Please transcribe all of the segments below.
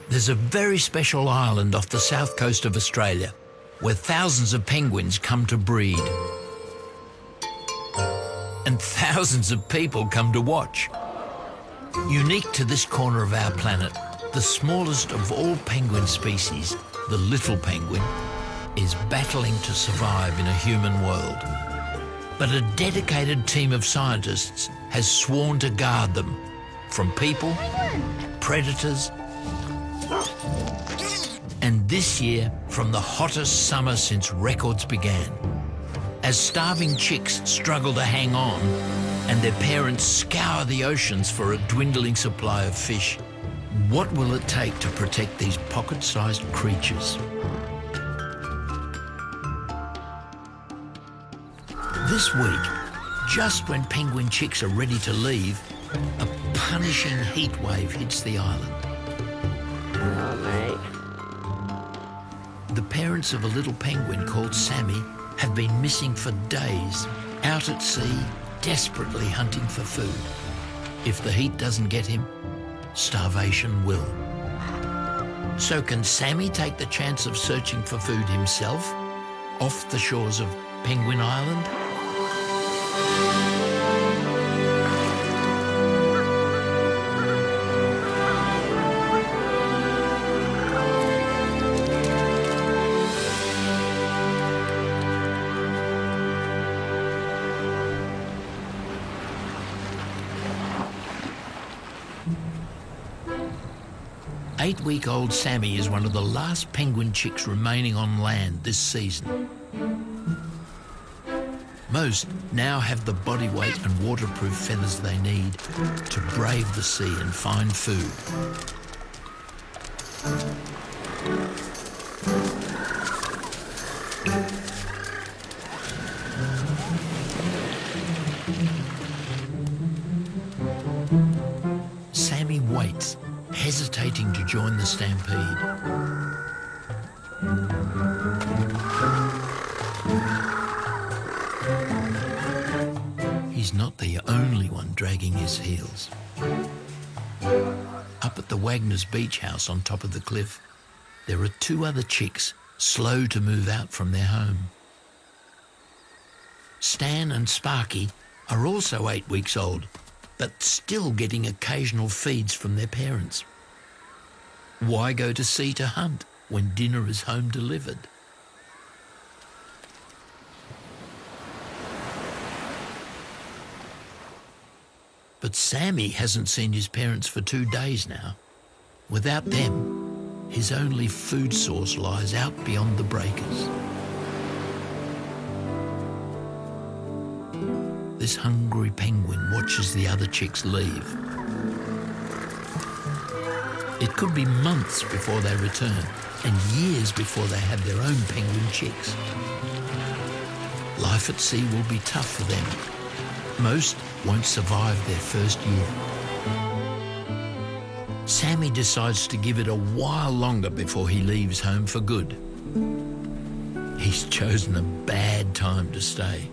There's a very special island off the south coast of Australia where thousands of penguins come to breed. And thousands of people come to watch. Unique to this corner of our planet, the smallest of all penguin species, the little penguin, is battling to survive in a human world. But a dedicated team of scientists has sworn to guard them from people, predators, and this year from the hottest summer since records began. As starving chicks struggle to hang on and their parents scour the oceans for a dwindling supply of fish, what will it take to protect these pocket-sized creatures? This week, just when penguin chicks are ready to leave, a punishing heat wave hits the island. Oh, mate. The parents of a little penguin called Sammy have been missing for days, out at sea, desperately hunting for food. If the heat doesn't get him, starvation will. So can Sammy take the chance of searching for food himself off the shores of Penguin Island? 8-week-old Sammy is one of the last penguin chicks remaining on land this season. Most now have the body weight and waterproof feathers they need to brave the sea and find food. Sammy waits, hesitating to join the stampede. He's not the only one dragging his heels. Up at the Wagner's beach house on top of the cliff, there are 2 other chicks slow to move out from their home. Stan and Sparky are also 8 weeks old, but still getting occasional feeds from their parents. Why go to sea to hunt when dinner is home delivered? But Sammy hasn't seen his parents for 2 days now. Without them, his only food source lies out beyond the breakers. This hungry penguin watches the other chicks leave. It could be months before they return, and years before they have their own penguin chicks. Life at sea will be tough for them. Most won't survive their first year. Sammy decides to give it a while longer before he leaves home for good. He's chosen a bad time to stay.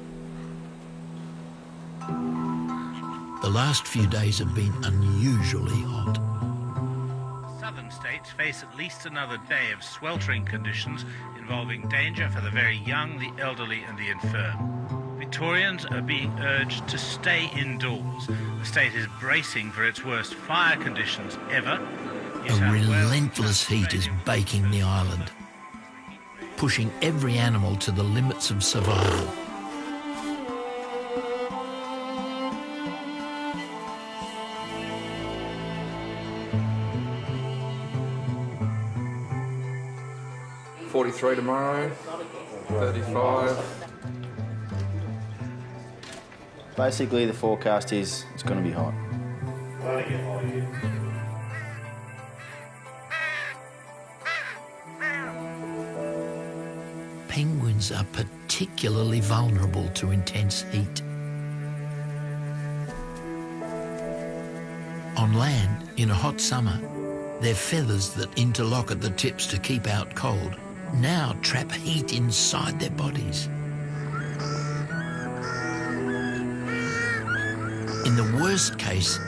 The last few days have been unusually hot. Southern states face at least another day of sweltering conditions involving danger for the very young, the elderly and the infirm. Victorians are being urged to stay indoors. The state is bracing for its worst fire conditions ever. A relentless heat is baking the island, pushing every animal to the limits of survival. $43 tomorrow, 35. Basically, the forecast is it's going to be hot. Penguins are particularly vulnerable to intense heat. On land, in a hot summer, their feathers that interlock at the tips to keep out cold now trap heat inside their bodies. In the worst case,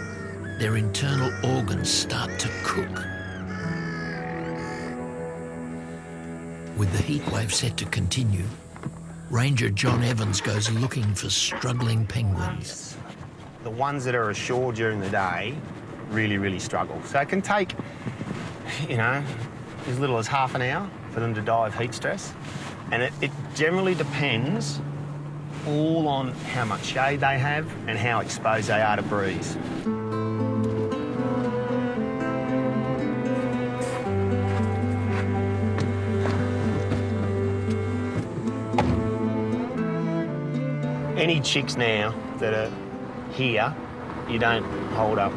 their internal organs start to cook. With the heatwave set to continue, Ranger John Evans goes looking for struggling penguins. The ones that are ashore during the day really struggle. So it can take, you know, as little as half an hour for them to die of heat stress. And it generally depends all on how much shade they have and how exposed they are to breeze. Any chicks now that are here, you don't hold up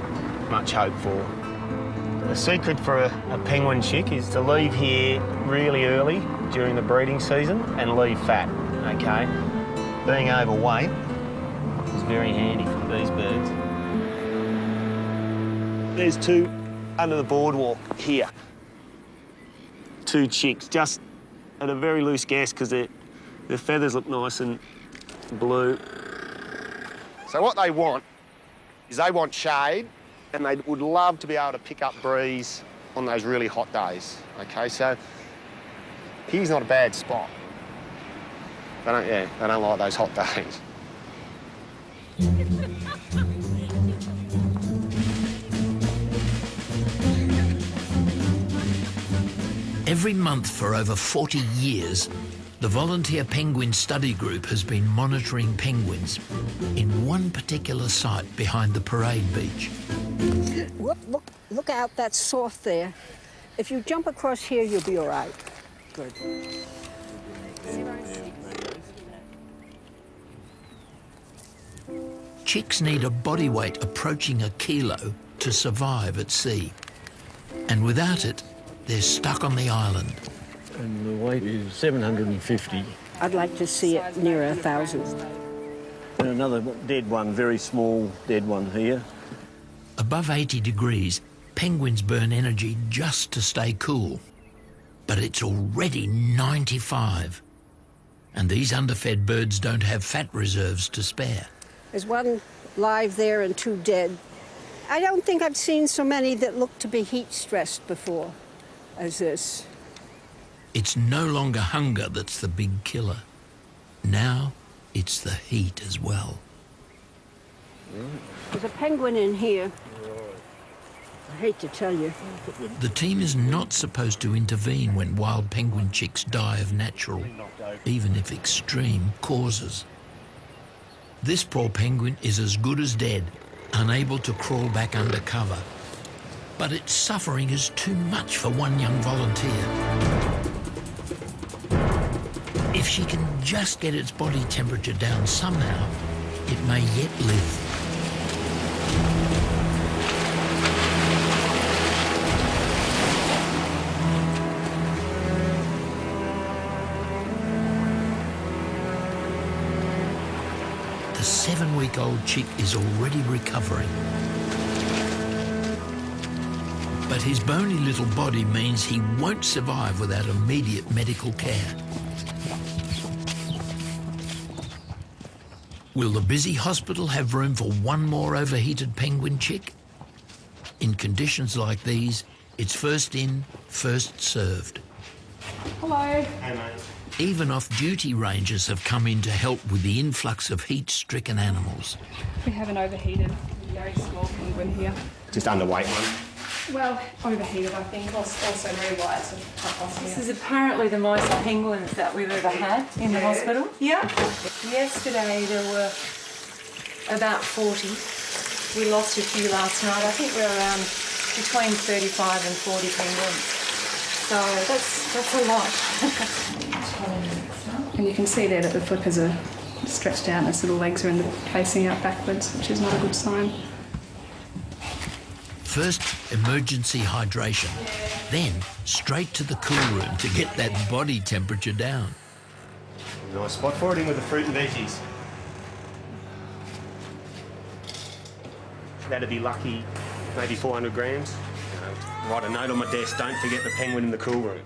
much hope for. The secret for a penguin chick is to leave here really early during the breeding season and leave fat, okay? Being overweight is very handy for these birds. There's two under the boardwalk here. Two chicks, just at a very loose guess because their feathers look nice and blue. So what they want is they want shade and they would love to be able to pick up breeze on those really hot days, okay? So here's not a bad spot. They don't like those hot days. Every month for over 40 years, the Volunteer Penguin Study Group has been monitoring penguins in one particular site behind the parade beach. Look out, that's soft there. If you jump across here, you'll be all right. Good. Chicks need a body weight approaching a kilo to survive at sea. And without it, they're stuck on the island. And the weight is 750. I'd like to see it near 1,000. And another dead one, very small dead one here. Above 80 degrees, penguins burn energy just to stay cool. But it's already 95. And these underfed birds don't have fat reserves to spare. There's one live there and two dead. I don't think I've seen so many that look to be heat-stressed before as this. It's no longer hunger that's the big killer. Now it's the heat as well. There's a penguin in here. I hate to tell you. The team is not supposed to intervene when wild penguin chicks die of natural, even if extreme, causes. This poor penguin is as good as dead, unable to crawl back under cover. But its suffering is too much for one young volunteer. If she can just get its body temperature down somehow, it may yet live. The 7-week-old chick is already recovering. But his bony little body means he won't survive without immediate medical care. Will the busy hospital have room for one more overheated penguin chick? In conditions like these, it's first in, first served. Hello. Hey, mate. Even off-duty rangers have come in to help with the influx of heat-stricken animals. We have an overheated, very small penguin here. Just underweight one. Well, overheated, I think. Also rewired to hypoxia. This is apparently the most penguins that we've ever had in the hospital. Yeah. Yesterday there were about 40. We lost a few last night. I think we're around between 35 and 40 penguins. So that's a lot. And you can see there that the flippers are stretched out and its little legs are facing out backwards, which is not a good sign. First, emergency hydration. Then, straight to the cool room to get that body temperature down. Nice spot for it in with the fruit and veggies. That'd be lucky, maybe 400 grams. Write a note on my desk, don't forget the penguin in the cool room.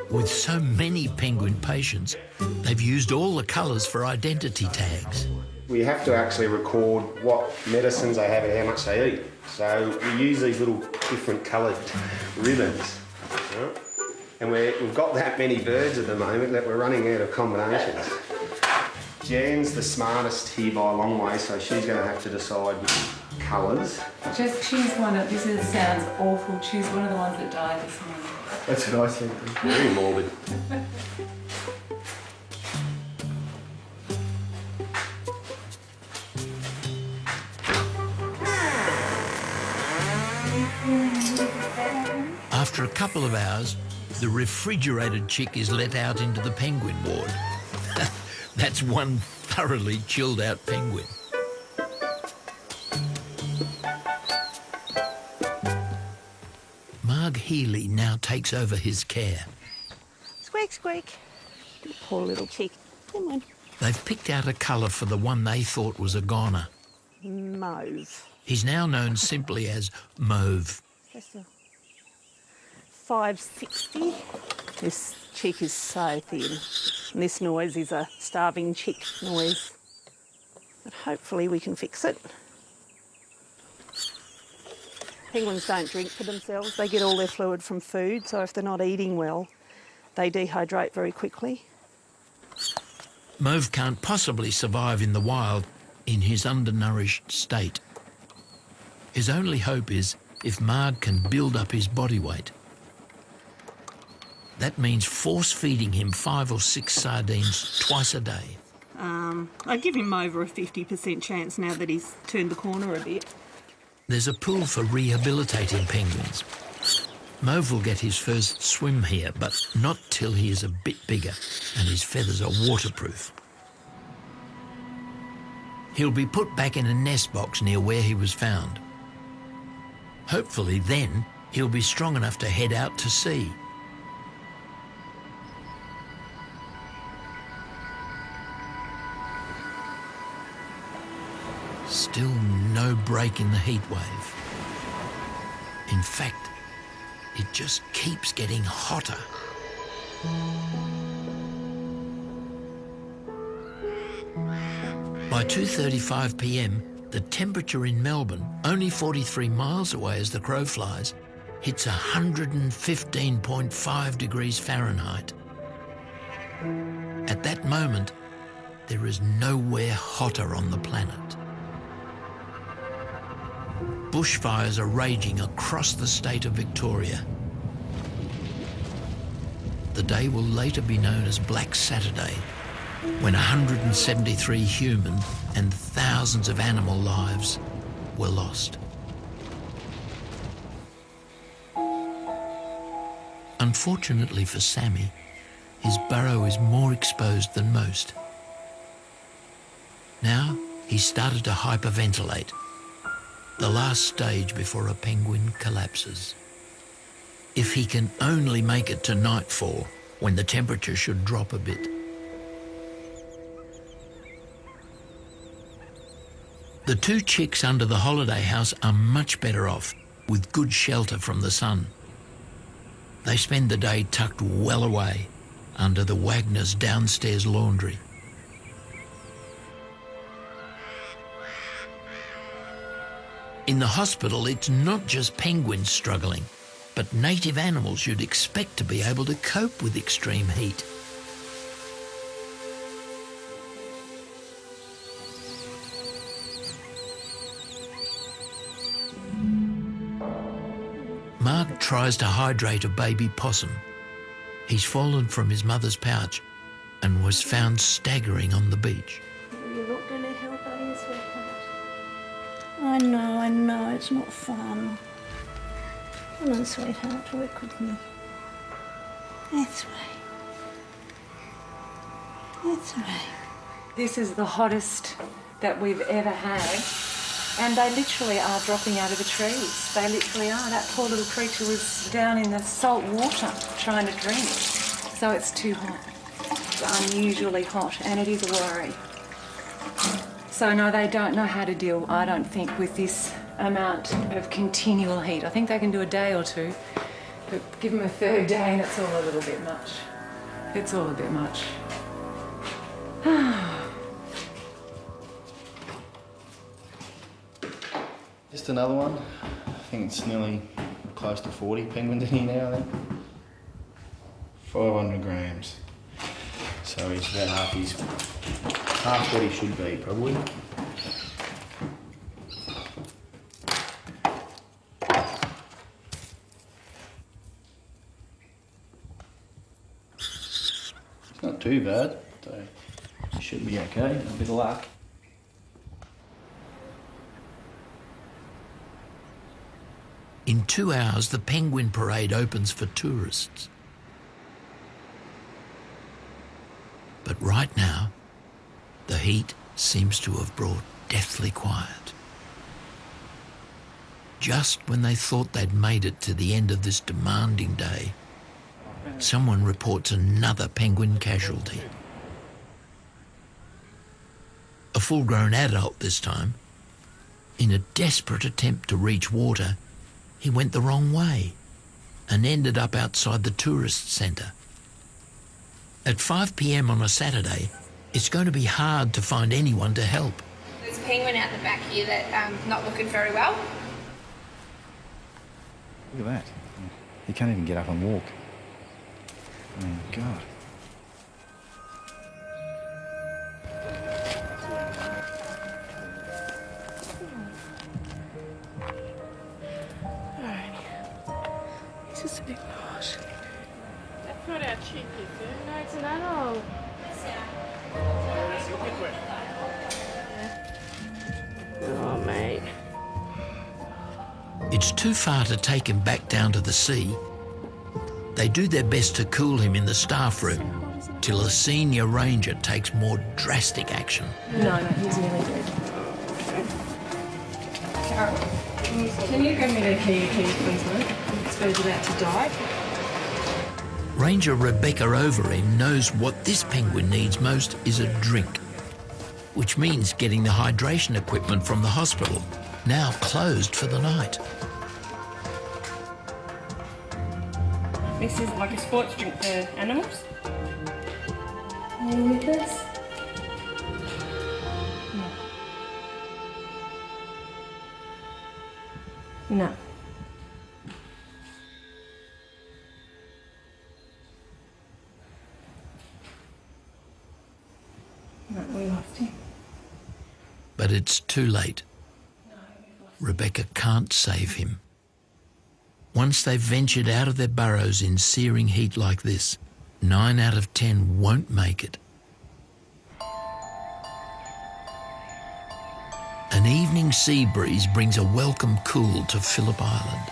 With so many penguin patients, they've used all the colours for identity tags. We have to actually record what medicines they have and how much they eat. So we use these little different coloured ribbons. And we've got that many birds at the moment that we're running out of combinations. Jan's the smartest here by a long way, so she's going to have to decide colours. Just choose one of, sounds awful, choose one of the ones that died this morning. That's what I think. Very morbid. After a couple of hours, the refrigerated chick is let out into the penguin ward. That's one thoroughly chilled out penguin. Marg Healy now takes over his care. Squeak, squeak. Poor little chick. Come on. They've picked out a colour for the one they thought was a goner. Mauve. He's now known simply as Mauve. Just a 560. This chick is so thin. And this noise is a starving chick noise. But hopefully we can fix it. Penguins don't drink for themselves. They get all their fluid from food, so if they're not eating well, they dehydrate very quickly. Mauve can't possibly survive in the wild in his undernourished state. His only hope is if Marg can build up his body weight. That means force-feeding him 5 or 6 sardines twice a day. I'd give him over a 50% chance now that he's turned the corner a bit. There's a pool for rehabilitating penguins. Mauve will get his first swim here, but not till he is a bit bigger and his feathers are waterproof. He'll be put back in a nest box near where he was found. Hopefully then he'll be strong enough to head out to sea. Still no break in the heat wave. In fact, it just keeps getting hotter. By 2:35 p.m, the temperature in Melbourne, only 43 miles away as the crow flies, hits 115.5 degrees Fahrenheit. At that moment, there is nowhere hotter on the planet. Bushfires are raging across the state of Victoria. The day will later be known as Black Saturday, when 173 human and thousands of animal lives were lost. Unfortunately for Sammy, his burrow is more exposed than most. Now he's started to hyperventilate, the last stage before a penguin collapses. If he can only make it to nightfall, when the temperature should drop a bit. The 2 chicks under the holiday house are much better off, with good shelter from the sun. They spend the day tucked well away, under the Wagner's downstairs laundry. In the hospital, it's not just penguins struggling, but native animals you'd expect to be able to cope with extreme heat. Marg tries to hydrate a baby possum. He's fallen from his mother's pouch and was found staggering on the beach. You're not going to help, are you, sweetheart? I know, it's not fun. Come on, sweetheart, work with me. That's right. That's right. This is the hottest that we've ever had. And they literally are dropping out of the trees. They literally are. That poor little creature was down in the salt water trying to drink. So it's too hot. It's unusually hot, and it is a worry. So no, they don't know how to deal, I don't think, with this amount of continual heat. I think they can do a day or two, but give them a 3rd day and it's all a little bit much. It's all a bit much. Just another one. I think it's nearly close to 40 penguins in here now, I think. 500 grams. So he's about half what he should be, probably. It's not too bad, so he should be okay. A bit of luck. In 2 hours, the penguin parade opens for tourists. But right now, the heat seems to have brought deathly quiet. Just when they thought they'd made it to the end of this demanding day, someone reports another penguin casualty. A full-grown adult this time. In a desperate attempt to reach water, he went the wrong way and ended up outside the tourist centre. At 5 p.m. on a Saturday, it's going to be hard to find anyone to help. There's a penguin out the back here that's not looking very well. Look at that. He can't even get up and walk. Oh, God. This is a bit harsh. That's not our chick, is it? No, it's an adult. Oh, mate. It's too far to take him back down to the sea. They do their best to cool him in the staff room till a senior ranger takes more drastic action. No, he's nearly dead. Carol, can you grab me the key, please, mate? This bird's about to die. Ranger Rebecca Overeem knows what this penguin needs most is a drink, which means getting the hydration equipment from the hospital, now closed for the night. This is like a sports drink for animals. Are you with us? No. No, we lost him. But it's too late. Rebecca can't save him. Once they've ventured out of their burrows in searing heat like this, 9 out of 10 won't make it. An evening sea breeze brings a welcome cool to Phillip Island.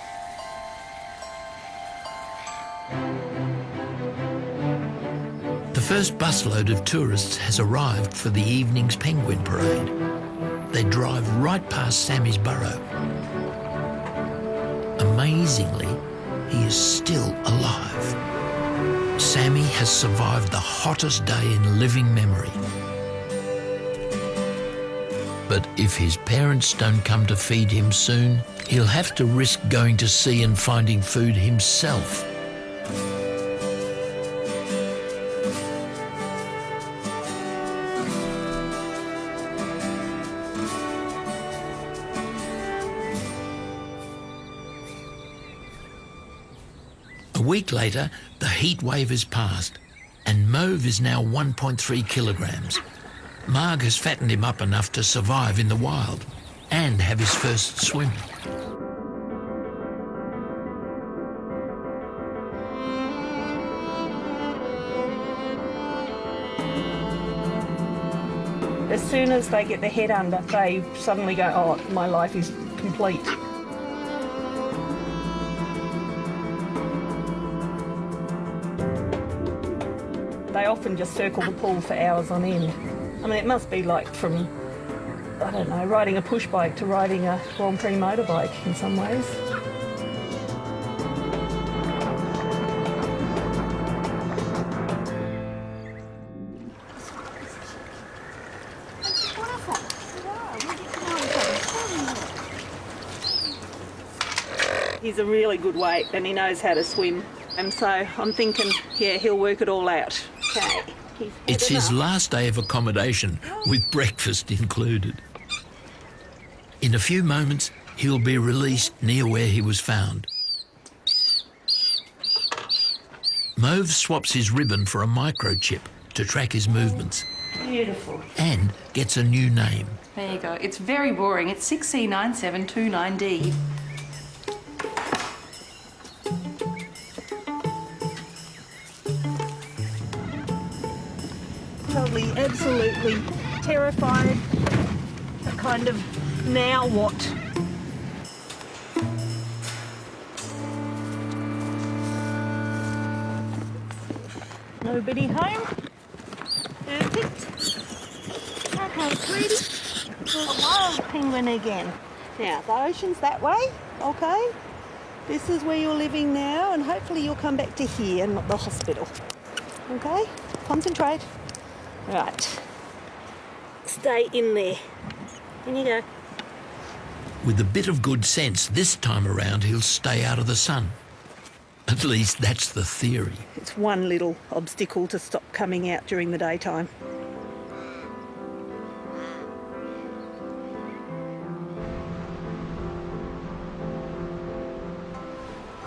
The first busload of tourists has arrived for the evening's penguin parade. They drive right past Sammy's burrow. Amazingly, he is still alive. Sammy has survived the hottest day in living memory. But if his parents don't come to feed him soon, he'll have to risk going to sea and finding food himself. A week later, the heat wave has passed, and Mauve is now 1.3 kilograms. Marg has fattened him up enough to survive in the wild and have his first swim. As soon as they get their head under, they suddenly go, oh, my life is complete. They often just circle the pool for hours on end. I mean, it must be like from, I don't know, riding a push bike to riding a Grand Prix motorbike in some ways. He's a really good weight and he knows how to swim. And so I'm thinking, yeah, he'll work it all out. Okay. It's his last day of accommodation, with breakfast included. In a few moments, he'll be released near where he was found. Mauve swaps his ribbon for a microchip to track his movements. Beautiful. And gets a new name. There you go. It's very boring. It's 6C9729D. Probably absolutely terrified. A kind of now what? Nobody home? Perfect. Okay, sweetie. Hello, penguin again. Now, the ocean's that way, okay? This is where you're living now, and hopefully you'll come back to here, not the hospital. Okay? Concentrate. Right. Stay in there. In you go. With a bit of good sense, this time around he'll stay out of the sun. At least that's the theory. It's one little obstacle to stop coming out during the daytime.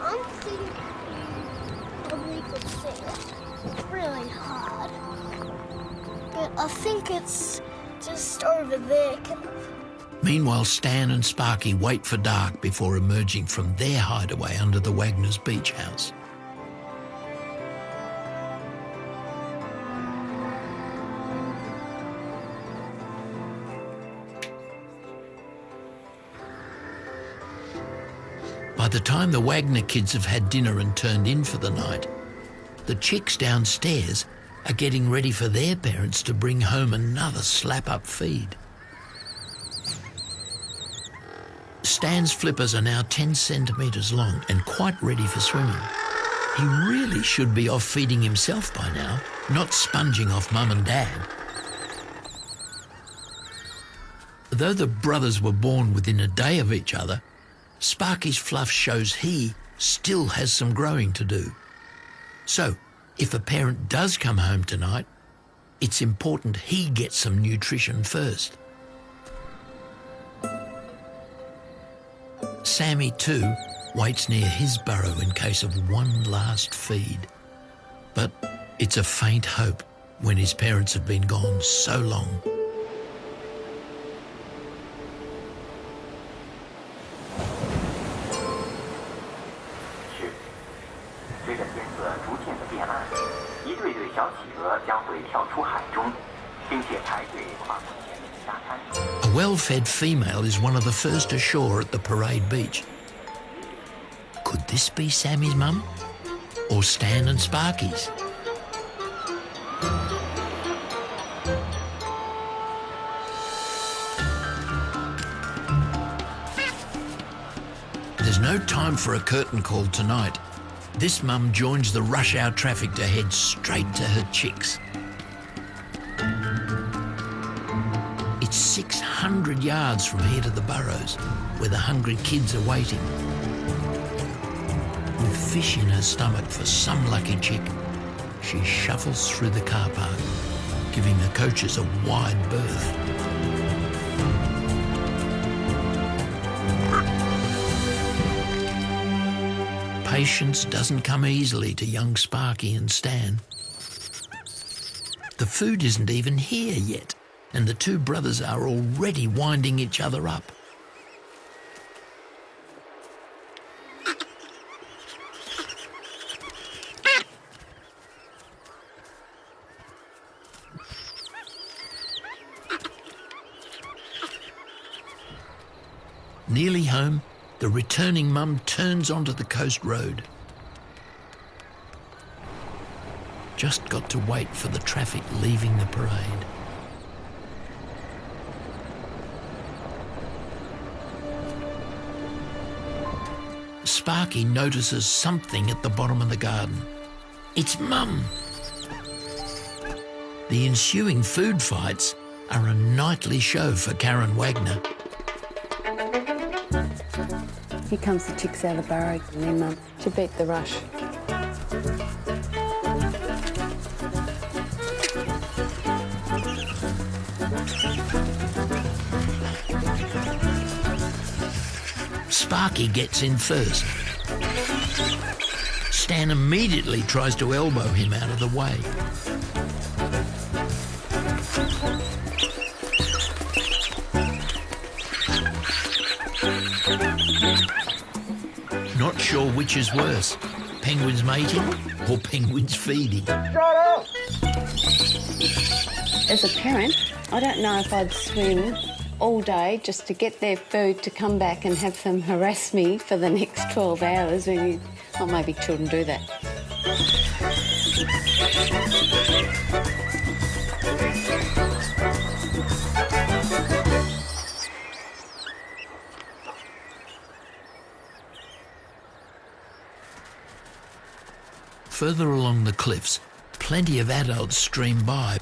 I'm thinking probably could fit really hard. But I think it's just over there. Meanwhile, Stan and Sparky wait for dark before emerging from their hideaway under the Wagner's beach house. By the time the Wagner kids have had dinner and turned in for the night, the chicks downstairs are getting ready for their parents to bring home another slap-up feed. Stan's flippers are now 10 centimetres long and quite ready for swimming. He really should be off feeding himself by now, not sponging off Mum and Dad. Though the brothers were born within a day of each other, Sparky's fluff shows he still has some growing to do. So, if a parent does come home tonight, it's important he gets some nutrition first. Sammy, too, waits near his burrow in case of one last feed. But it's a faint hope when his parents have been gone so long. A well-fed female is one of the first ashore at the Parade Beach. Could this be Sammy's mum? Or Stan and Sparky's? There's no time for a curtain call tonight. This mum joins the rush hour traffic to head straight to her chicks. It's 600 yards from here to the burrows, where the hungry kids are waiting. With fish in her stomach for some lucky chick, she shuffles through the car park, giving the coaches a wide berth. Patience doesn't come easily to young Sparky and Stan. The food isn't even here yet, and the two brothers are already winding each other up. Nearly home, the returning mum turns onto the coast road. Just got to wait for the traffic leaving the parade. Sparky notices something at the bottom of the garden. It's Mum. The ensuing food fights are a nightly show for Karen Wagner. Here comes the chicks out of the burrow and their mum to beat the rush. Sparky gets in first. Stan immediately tries to elbow him out of the way. Not sure which is worse, penguins mating or penguins feeding. As a parent, I don't know if I'd swim all day just to get their food to come back and have them harass me for the next 12 hours. Well, maybe children do that. Further along the cliffs, plenty of adults stream by.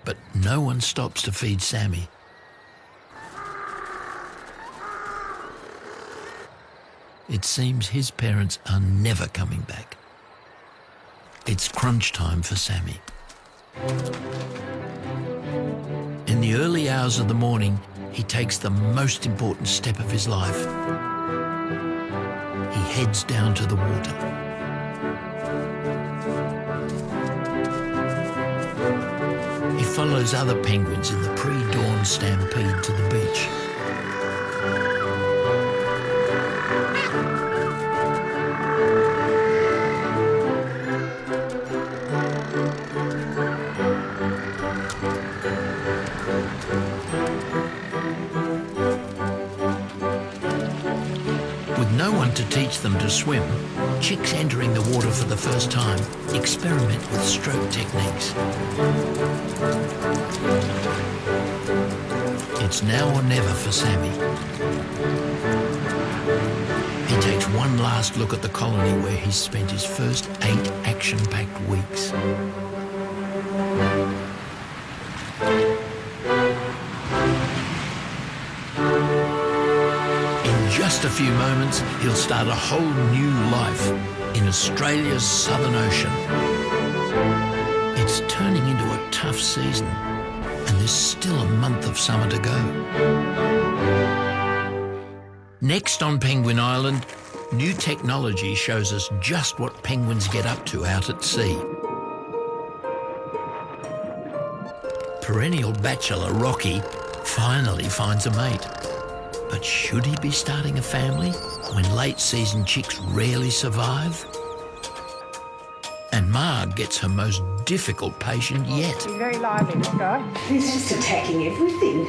But no one stops to feed Sammy. It seems his parents are never coming back. It's crunch time for Sammy. In the early hours of the morning, he takes the most important step of his life. He heads down to the water. He follows other penguins in the pre-dawn stampede to the beach. With no one to teach them to swim, chicks entering the water for the first time experiment with stroke techniques. It's now or never for Sammy. He takes one last look at the colony where he's spent his first 8 action-packed weeks. In just a few moments, he'll start a whole new life in Australia's Southern Ocean. It's turning into a tough season, and there's still a month of summer to go. Next on Penguin Island, new technology shows us just what penguins get up to out at sea. Perennial bachelor Rocky finally finds a mate. But should he be starting a family when late-season chicks rarely survive? And Ma gets her most difficult patient yet. He's very lively, this guy. He's just attacking everything.